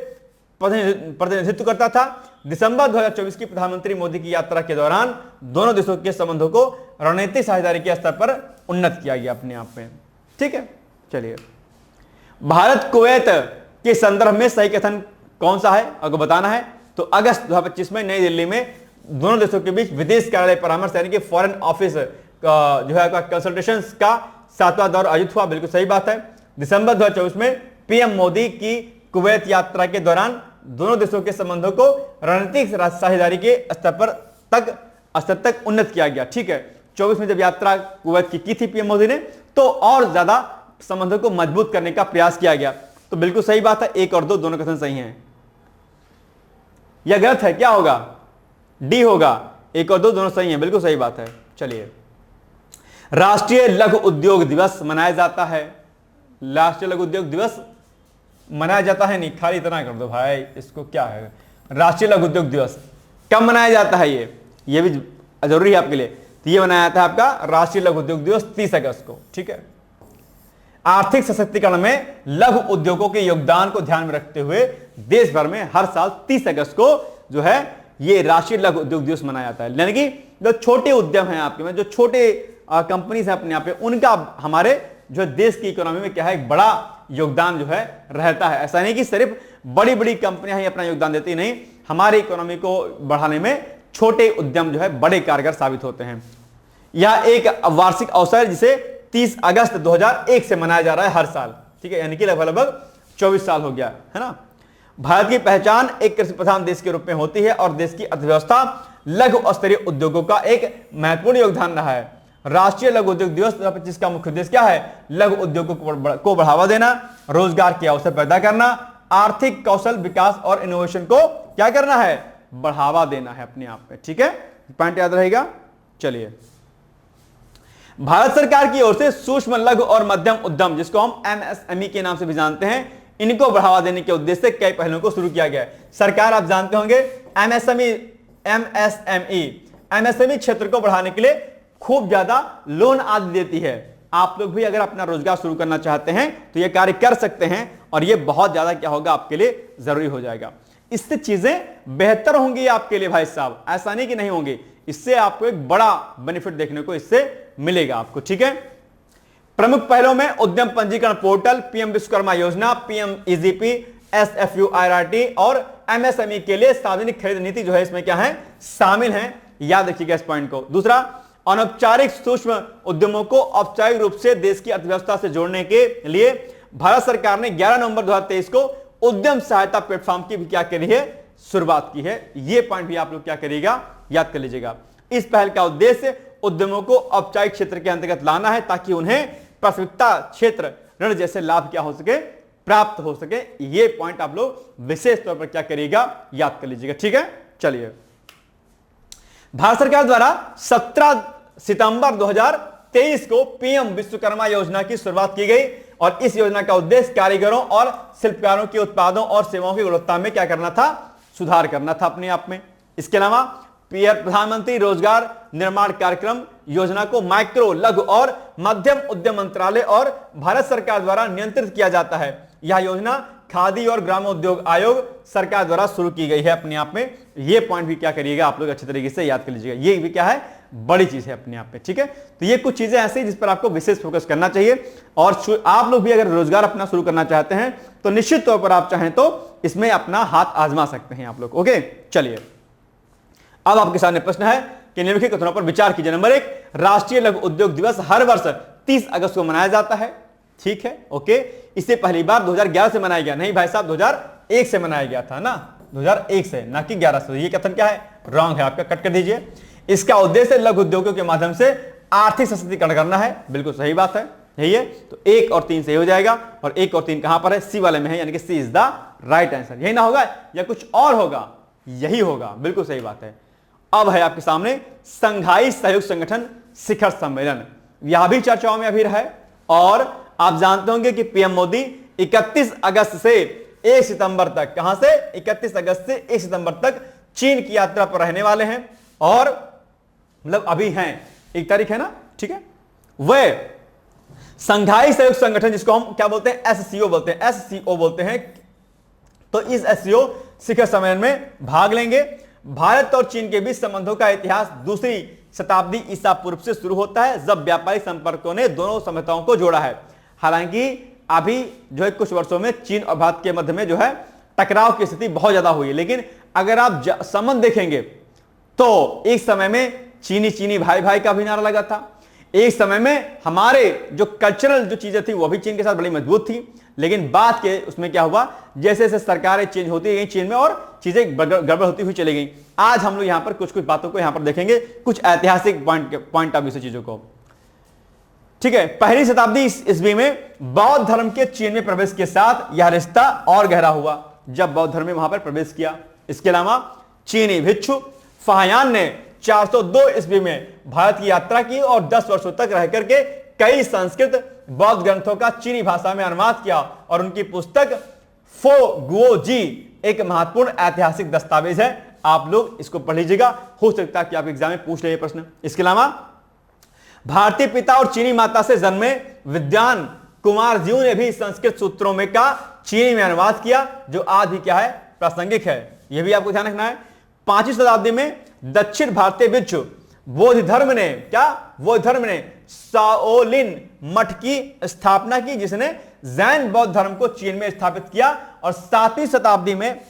प्रतिनिधित्व करता था। दिसंबर 2024 की प्रधानमंत्री मोदी की यात्रा के दौरान दोनों देशों के संबंधों को रणनीतिक साझेदारी के स्तर पर उन्नत किया गया अपने आप में, ठीक है। चलिए, भारत कुवैत के संदर्भ में सही कथन कौन सा है आपको बताना है। तो अगस्त 2025 में नई दिल्ली में दोनों देशों के बीच विदेश कार्यालय परामर्श यानी कि फॉरेन ऑफिस जो है कंसल्टेशंस का 7वां दौर आयोजित हुआ, बिल्कुल सही बात है। दिसंबर 2024 में पीएम मोदी की कुवैत यात्रा के दौरान दोनों देशों के संबंधों को रणनीतिक साझेदारी के स्तर तक उन्नत किया गया, ठीक है। 24 में जब यात्रा कुवैत की थी पीएम मोदी ने, तो और ज्यादा संबंधों को मजबूत करने का प्रयास किया गया। तो बिल्कुल सही बात है, 1 और 2 दोनों कथन सही हैं। यह गलत है, क्या होगा? डी होगा, 1 और 2 दोनों सही हैं, बिल्कुल सही बात है। चलिए, राष्ट्रीय लघु उद्योग दिवस मनाया जाता है। राष्ट्रीय लघु उद्योग दिवस मनाया जाता है, नहीं खाली इतना कर दो भाई, इसको क्या है? राष्ट्रीय लघु उद्योग दिवस कब मनाया जाता है? ये भी जरूरी है आपके लिए। तो ये मनाया जाता है आपका राष्ट्रीय लघु उद्योग दिवस 30 अगस्त को, ठीक है। आर्थिक सशक्तिकरण में लघु उद्योगों के योगदान को ध्यान में रखते हुए देश भर में हर साल 30 अगस्त को जो है ये राष्ट्रीय लघु उद्योग दिवस मनाया जाता है। यानी कि जो छोटे उद्यम हैं आपके में, जो छोटे कंपनीज हैं अपने यहाँ पे, उनका हमारे जो देश की इकोनॉमी में क्या है, एक बड़ा योगदान जो है रहता है। ऐसा नहीं कि सिर्फ बड़ी बड़ी कंपनियां ही अपना योगदान देती, नहीं, हमारी इकोनॉमी को बढ़ाने में छोटे उद्यम जो है बड़े कारगर साबित होते हैं। यह एक वार्षिक अवसर है जिसे 30 अगस्त 2001 से मनाया जा रहा है हर साल, ठीक है, यानी कि लगभग 24 साल हो गया है ना। भारत की पहचान एक कृषि प्रधान देश के रूप में होती है और देश की अर्थव्यवस्था लघु स्तरीय उद्योगों का एक महत्वपूर्ण योगदान रहा है। राष्ट्रीय लघु उद्योग दिवस 2025 का मुख्य उद्देश्य क्या है? लघु उद्योगों को बढ़ावा देना, रोजगार के अवसर पैदा करना, आर्थिक कौशल विकास और इनोवेशन को क्या करना है? बढ़ावा देना है अपने आप में, ठीक है, पॉइंट याद रहेगा। चलिए, भारत सरकार की ओर से सूक्ष्म लघु और मध्यम उद्यम, जिसको हम एमएसएमई के नाम से भी जानते हैं, इनको बढ़ावा देने के उद्देश्य से कई पहलों को शुरू किया गया है। सरकार, आप जानते होंगे, एमएसएमई क्षेत्र को बढ़ाने के लिए खूब ज्यादा लोन आदि देती है। आप लोग भी अगर अपना रोजगार शुरू करना चाहते हैं तो यह कार्य कर सकते हैं और यह बहुत ज्यादा क्या होगा, आपके लिए जरूरी हो जाएगा। इससे चीजें बेहतर होंगी आपके लिए भाई साहब, ऐसा नहीं कि नहीं होंगी। इससे आपको एक बड़ा बेनिफिट देखने को इससे मिलेगा आपको, ठीक है। प्रमुख पहलों में उद्यम पंजीकरण पोर्टल, पीएम विश्वकर्मा योजना, पीएम ईजीपी, एसएफयूआरआरटी और एमएसएमई के लिए सार्वजनिक खरीद नीति जो है इसमें क्या है, शामिल है। याद रखिएगा इस पॉइंट को। दूसरा, अनौपचारिक सूक्ष्म उद्यमों को औपचारिक रूप से देश की अर्थव्यवस्था से जोड़ने के लिए भारत सरकार ने 11 नवंबर 2023 को उद्यम सहायता प्लेटफॉर्म की भी क्या करी है, शुरुआत की है। यह पॉइंट भी आप लोग क्या करिएगा, याद कर लीजिएगा। इस पहल का उद्देश्य उद्यमों को औपचारिक क्षेत्र के अंतर्गत लाना है ताकि उन्हें प्राथमिकता क्षेत्र ऋण जैसे लाभ क्या हो सके, प्राप्त हो सके। यह पॉइंट आप लोग विशेष तौर पर क्या करिएगा, याद कर लीजिएगा, ठीक है। चलिए, भारत सरकार द्वारा 17 सितंबर 2023 को पीएम विश्वकर्मा योजना की शुरुआत की गई और इस योजना का उद्देश्य कारीगरों और शिल्पकारों के उत्पादों और सेवाओं की गुणवत्ता में क्या करना था, सुधार करना था अपने आप में। इसके अलावा प्रधानमंत्री रोजगार निर्माण कार्यक्रम योजना को माइक्रो, लघु और मध्यम उद्यम मंत्रालय और भारत सरकार द्वारा नियंत्रित किया जाता है। यह योजना खादी और ग्रामोद्योग आयोग सरकार द्वारा शुरू की गई है अपने आप में। यह पॉइंट भी क्या करिएगा, आप लोग अच्छे तरीके से याद कर लीजिएगा। ये भी क्या है, बड़ी चीज है अपने आप में, ठीक है। तो ये कुछ चीजें ऐसी जिस पर आपको विशेष फोकस करना चाहिए। और आप लोग भी अगर रोजगार अपना शुरू करना चाहते हैं तो निश्चित तौर पर आप चाहें तो इसमें अपना हाथ आजमा सकते हैं आप लोग, ओके। चलिए, अब आपके सामने प्रश्न है कि निम्नलिखित कथनों पर विचार कीजिए। नंबर 1, राष्ट्रीय लघु उद्योग दिवस हर वर्ष 30 अगस्त को मनाया जाता है, ठीक है, ओके। इसे पहली बार 2011 से मनाया गया, नहीं भाई साहब 2001 से मनाया गया था ना, 2001 से, ना कि 11 से। ये कथन क्या है, रॉन्ग है आपका, कट कर दीजिए। इसका उद्देश्य लघु उद्योगों के माध्यम से आर्थिक सशक्तिकरण करना है, बिल्कुल सही बात है, यही है। तो 1 और 3 सही हो जाएगा और 1 और 3 कहां पर है, सी वाले में है, यानी कि सी इज द राइट आंसर। यही ना होगा या कुछ और होगा, यही होगा, बिल्कुल सही बात है। अब है आपके सामने संघाई सहयोग संगठन शिखर सम्मेलन, यह भी चर्चाओं में अभी है। और आप जानते होंगे कि पीएम मोदी 31 अगस्त से 1 सितंबर तक, कहां से, 31 अगस्त से 1 सितंबर तक चीन की यात्रा पर रहने वाले हैं। और मतलब अभी हैं, 1 तारीख है ना, ठीक है। वे संघाई सहयोग संगठन, जिसको हम क्या बोलते हैं, एससीओ बोलते हैं, एससीओ बोलते हैं। तो इस एससीओ शिखर सम्मेलन में भाग लेंगे। भारत और चीन के बीच संबंधों का इतिहास 2री शताब्दी ईसा पूर्व से शुरू होता है, जब व्यापारिक संपर्कों ने दोनों सभ्यताओं को जोड़ा है। हालांकि अभी जो है कुछ वर्षों में चीन और भारत के मध्य में जो है टकराव की स्थिति बहुत ज्यादा हुई है। लेकिन अगर आप संबंध देखेंगे तो एक समय में चीनी भाई भाई का भी नारा लगा था। एक समय में हमारे जो कल्चरल जो चीजें थी वो भी चीन के साथ बड़ी मजबूत थी। लेकिन बाद के उसमें क्या हुआ, जैसे जैसे सरकारें चेंज होती गई चीन में और चीजें गड़बड़ होती हुई चली गई। आज हम लोग यहां पर कुछ कुछ बातों को यहां पर देखेंगे, कुछ ऐतिहासिक पॉइंट ऑफ व्यू से चीजों को, ठीक है, पहली शताब्दी ईस्वी में बौद्ध धर्म के चीन में प्रवेश के साथ यह रिश्ता और गहरा हुआ जब बौद्ध धर्म ने वहां पर प्रवेश किया। इसके अलावा चीनी भिक्षु फाहियान ने 402 ईस्वी में भारत की यात्रा की और 10 वर्षों तक रह करके कई संस्कृत बौद्ध ग्रंथों का चीनी भाषा में अनुवाद किया और उनकी पुस्तक फो गुओ जी एक महत्वपूर्ण ऐतिहासिक दस्तावेज है। आप लोग इसको पढ़ लीजिएगा, हो सकता है कि आप एग्जाम में पूछ ले ये प्रश्न। इसके अलावा भारतीय पिता और चीनी माता से जन्मे विद्वान कुमार ज्यू ने भी संस्कृत सूत्रों में का चीनी में अनुवाद किया जो आज भी क्या है, प्रासंगिक है। यह भी आपको ध्यान रखना है। 5वीं शताब्दी में दक्षिण भारतीय भिक्षु बौद्ध धर्म ने शाओलिन मठ की स्थापना की जिसने जैन बौद्ध धर्म को चीन में स्थापित किया और 7वीं शताब्दी में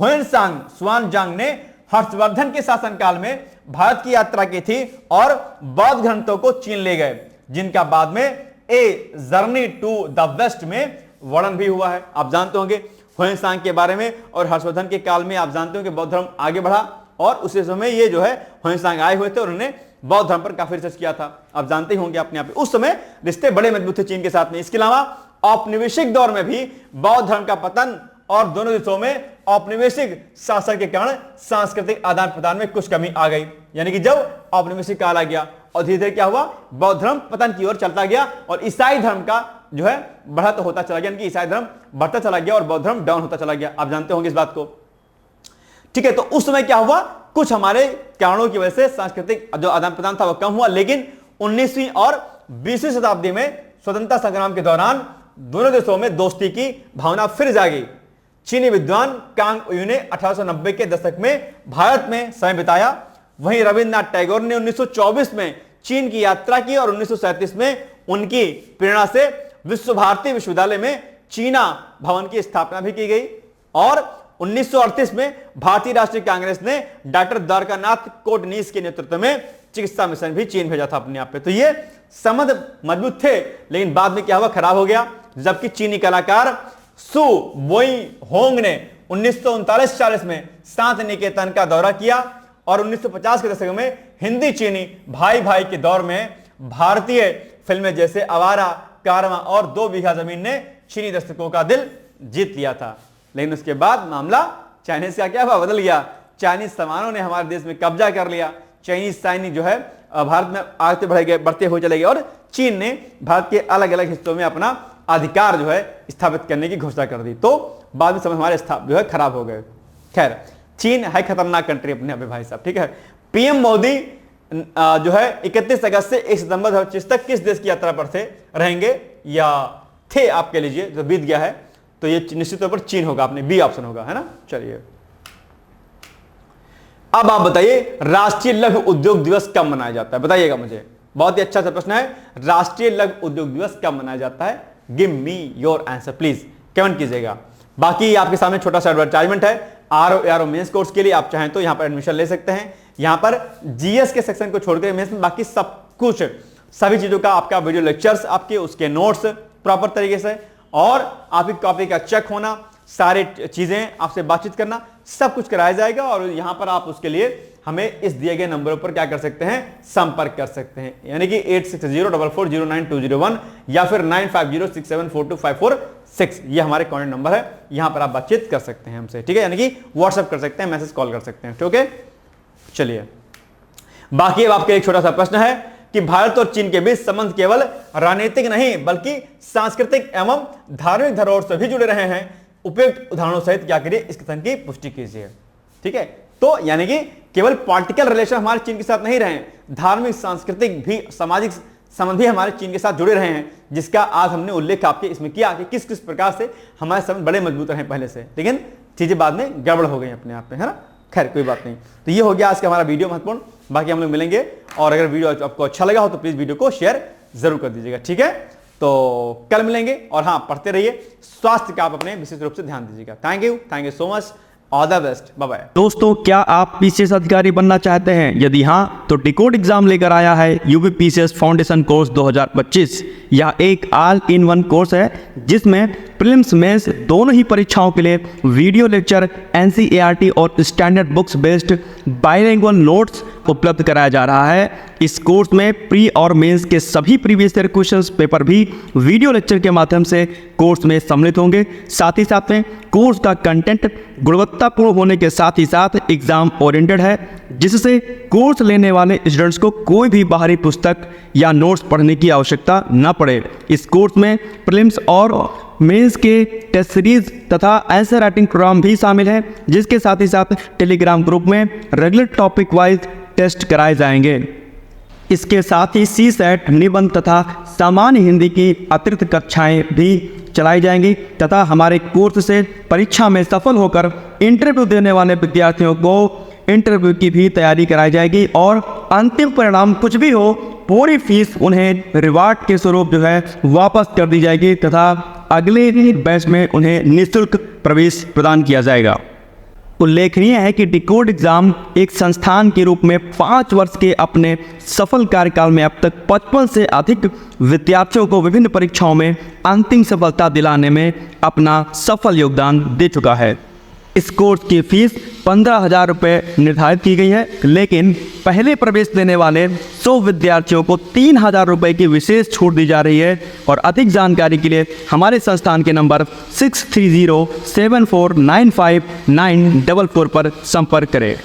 ह्वेनसांग स्वानजांग ने हर्षवर्धन के शासनकाल में भारत की यात्रा की थी और बौद्ध ग्रंथों को चीन ले गए जिनका बाद में a journey to the waste में वर्णन भी हुआ है। आप जानते होंगे ह्वेनसांग के बारे में और हर्षवर्धन के काल में आप जानते हो कि बौद्ध धर्म आगे बढ़ा और उसी समय ये जो है ह्वेनसांग आए हुए थे और उन्होंने बौद्ध धर्म पर काफी रिसर्च किया था। आप जानते ही होंगे अपने आप उस समय रिश्ते बड़े मजबूत थे चीन के साथ में। इसके अलावा औपनिवेशिक दौर में भी बौद्ध धर्म का पतन और दोनों देशों में औपनिवेशिक शासन के कारण सांस्कृतिक आदान प्रदान में कुछ कमी आ गई। यानी कि जब औपनिवेशिक काल आ गया और धीरे धीरे क्या हुआ, बौद्ध धर्म पतन की ओर चलता गया और ईसाई धर्म का जो है बढ़त होता चला गया, यानी कि ईसाई धर्म बढ़ता चला गया और बौद्ध धर्म डाउन होता चला गया। आप जानते होंगे इस बात को, ठीक है। तो उस समय क्या हुआ, कुछ हमारे कारणों की वजह से सांस्कृतिक जो आदान प्रदान था वो कम हुआ, लेकिन 19वीं और 20वीं शताब्दी में स्वतंत्रता संग्राम के दौरान दोनों देशों में दोस्ती की भावना फिर जागी। चीनी विद्वान कांग उयू ने 1890 के दशक में भारत में समय बिताया। वहीं रविन्द्रनाथ टैगोर ने 1924 में चीन की यात्रा की और 1937 में उनकी प्रेरणा से विश्व भारती विश्वविद्यालय में चीना भवन की स्थापना भी की गई और 1938 में भारतीय राष्ट्रीय कांग्रेस ने डॉक्टर द्वारकानाथ कोटनीस के नेतृत्व में चिकित्सा मिशन भी चीन भेजा था अपने आप पे। तो ये संबंध मजबूत थे, लेकिन बाद में क्या हुआ, खराब हो गया जबकि चीनी कलाकार सु बोई होंग ने 1939-40 में शांति निकेतन का दौरा किया और 1950 के दशक में हिंदी चीनी भाई भाई के दौर में भारतीय फिल्में जैसे आवारा, कारवां और 2 बीघा जमीन ने चीनी दर्शकों का दिल जीत लिया था। लेकिन उसके बाद मामला चाइनीज का क्या हुआ, बदल गया। चाइनीज सामानों ने हमारे देश में कब्जा कर लिया। चाइनीज जो है भारत में आगे बढ़ते हुए चले गए और चीन ने भारत के अलग अलग हिस्सों में अपना अधिकार जो है स्थापित करने की घोषणा कर दी। तो बाद में समय हमारे जो है खराब हो गए। खैर, चीन है खतरनाक कंट्री अपने यहाँ पे भाई साहब, ठीक है। पीएम मोदी जो है 31 अगस्त से 1 सितंबर 2025 तक किस देश की यात्रा पर रहेंगे या थे, आपके लीजिए जो बीत गया है, तो ये निश्चित तौर पर चीन होगा, आपने बी ऑप्शन होगा, है ना। चलिए अब आप बताइए राष्ट्रीय लघु उद्योग दिवस कब मनाया जाता है, बताइएगा मुझे। बहुत ही अच्छा सा प्रश्न है, राष्ट्रीय लघु उद्योग दिवस कब मनाया जाता है? Give me your answer please, comment कीजिएगा। बाकी आपके सामने छोटा सा एडवर्टाइजमेंट है आरओ मेंस कोर्स के लिए, आप चाहें तो यहां पर एडमिशन ले सकते हैं। यहां पर जीएस के सेक्शन को छोड़कर मेंस में बाकी सब कुछ, सभी चीजों का आपका वीडियो लेक्चर्स, आपके उसके नोट्स प्रॉपर तरीके से और आपकी कॉपी का चेक होना, सारे चीजें आपसे बातचीत करना, सब कुछ कराया जाएगा। और यहां पर आप उसके लिए हमें इस दिए गए नंबरों पर क्या कर सकते हैं, संपर्क कर सकते हैं, यानी कि 8604409201 या फिर 9506742546, ये हमारे कॉन्टैक्ट नंबर है। यहां पर आप बातचीत कर सकते हैं हमसे, ठीक है, यानी कि व्हाट्सएप कर सकते हैं, मैसेज कॉल कर सकते हैं, ठीक है। चलिए बाकी अब आपके एक छोटा सा प्रश्न है कि भारत और चीन के बीच संबंध केवल राजनीतिक नहीं बल्कि सांस्कृतिक एवं धार्मिक धरोहर से भी जुड़े रहे हैं। उपयुक्त उदाहरणों सहित क्या करिए, इस कथन की पुष्टि कीजिए, ठीक है। तो यानी कि केवल पॉलिटिकल रिलेशन हमारे चीन के साथ नहीं रहे, धार्मिक, सांस्कृतिक भी, सामाजिक संबंध भी हमारे चीन के साथ जुड़े रहे हैं, जिसका आज हमने उल्लेख आपके इसमें किया कि किस किस प्रकार से हमारे संबंध बड़े मजबूत रहे पहले से, लेकिन चीजें बाद में गड़बड़ हो गई अपने आप में, है ना। खैर कोई बात नहीं। तो ये हो गया आज का हमारा वीडियो महत्वपूर्ण। बाकी हम लोग मिलेंगे और अगर वीडियो आपको अच्छा लगा हो तो प्लीज वीडियो को शेयर जरूर कर दीजिएगा, ठीक है। तो कल मिलेंगे और हाँ, पढ़ते रहिए, स्वास्थ्य का आप अपने विशेष रूप से ध्यान दीजिएगा। Thank you so much, all the best, bye bye. दोस्तों, क्या आप पीसीएस अधिकारी बनना चाहते हैं? यदि हाँ, तो डिकोड एग्जाम लेकर आया है यूपी पीसीएस फाउंडेशन कोर्स 2025। यह एक ऑल इन वन कोर्स है जिसमें प्रीलिम्स मेंस दोनों ही परीक्षाओं के लिए वीडियो लेक्चर, NCERT और standard books based bilingual notes उपलब्ध कराया जा रहा है। इस कोर्स में प्री और मेंस के सभी प्रीवियस ईयर क्वेश्चंस पेपर भी वीडियो लेक्चर के माध्यम से कोर्स में सम्मिलित होंगे। साथ ही साथ में कोर्स का कंटेंट गुणवत्तापूर्ण होने के साथ ही साथ एग्जाम ओरिएंटेड है, जिससे कोर्स लेने वाले स्टूडेंट्स को कोई भी बाहरी पुस्तक या नोट्स पढ़ने की आवश्यकता न पड़े। इस कोर्स में प्रीलिम्स और मेंस के टेस्ट सीरीज तथा आंसर राइटिंग प्रोग्राम भी शामिल है, जिसके साथ ही साथ टेलीग्राम ग्रुप में रेगुलर टॉपिक वाइज टेस्ट कराए जाएंगे। इसके साथ ही CSAT, निबंध तथा सामान्य हिंदी की अतिरिक्त कक्षाएं भी चलाई जाएंगी तथा हमारे कोर्स से परीक्षा में सफल होकर इंटरव्यू देने वाले विद्यार्थियों को इंटरव्यू की भी तैयारी कराई जाएगी और अंतिम परिणाम कुछ भी हो, पूरी फीस उन्हें रिवार्ड के स्वरूप जो है वापस कर दी जाएगी तथा अगले बैच में उन्हें निःशुल्क प्रवेश प्रदान किया जाएगा। उल्लेखनीय है कि डिकोड एग्जाम एक संस्थान के रूप में 5 वर्ष के अपने सफल कार्यकाल में अब तक 55 से अधिक विद्यार्थियों को विभिन्न परीक्षाओं में अंतिम सफलता दिलाने में अपना सफल योगदान दे चुका है। इस कोर्स की फीस 15,000 रुपये निर्धारित की गई है, लेकिन पहले प्रवेश देने वाले 100 विद्यार्थियों को 3,000 रुपये की विशेष छूट दी जा रही है। और अधिक जानकारी के लिए हमारे संस्थान के नंबर 6307495944 पर संपर्क करें।